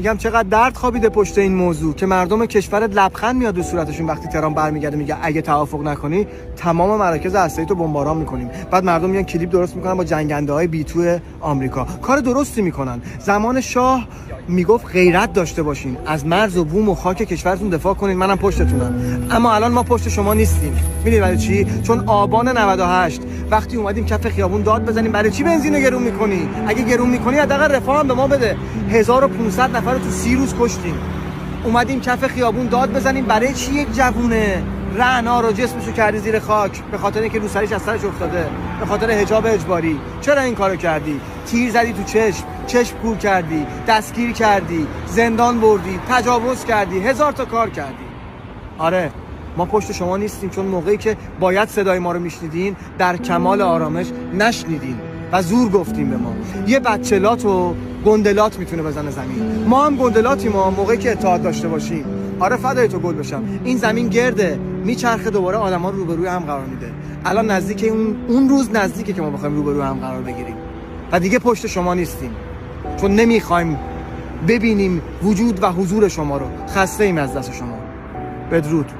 میگم چقدر درد خوابیده پشت این موضوع که مردم کشورت لبخند میاد رو صورتشون وقتی تهران برمیگرده میگه اگه توافق نکنی تمام مراکز هسته‌ای تو بمباران میکنیم. بعد مردم میان کلیپ درست میکنن با جنگنده‌های B2 آمریکا. کار درستی میکنن. زمان شاه میگفت غیرت داشته باشین، از مرز و بوم و خاک کشورتون دفاع کنین، منم پشتتونم. اما الان ما پشت شما نیستیم. میدونید برای چی؟ چون آبان 98 وقتی اومدیم کف خیابون داد بزنیم برای چی بنزینو گرون میکنی؟ اگه گرون میکنی حداقل رفاه هم به ما بده. 1500 نفر رو تو 30 روز کشتیم. اومدیم کف خیابون داد بزنیم برای چی؟ یک جوونه رعنا رو جسمشو کردی زیر خاک به خاطر اینکه روسریش از سرش افتاده، به خاطر حجاب اجباری. چرا این کارو کردی؟ تیر زدی تو چشم کور کردی، دستگیر کردی، زندان بردی، تجاوز کردی، هزار تا کار کردی. آره ما پشت شما نیستیم، چون موقعی که باید صدای ما رو میشنیدین در کمال آرامش نشنیدین و زور گفتیم به ما. یه بچه لات و گندلات میتونه بزنه زمین، ما هم گندلاتیم ما موقعی که اتحاد داشته باشیم. آره فدای تو گل بشم، این زمین گرده میچرخه دوباره، آدما رو روبروی هم قرار میده. الان نزدیک اون روز نزدیکه که ما بخوایم روبروی هم قرار بگیریم و دیگه پشت شما نیستیم، چون نمیخوایم ببینیم وجود و حضور شما رو. خسته ایم از دست شما. بدرود.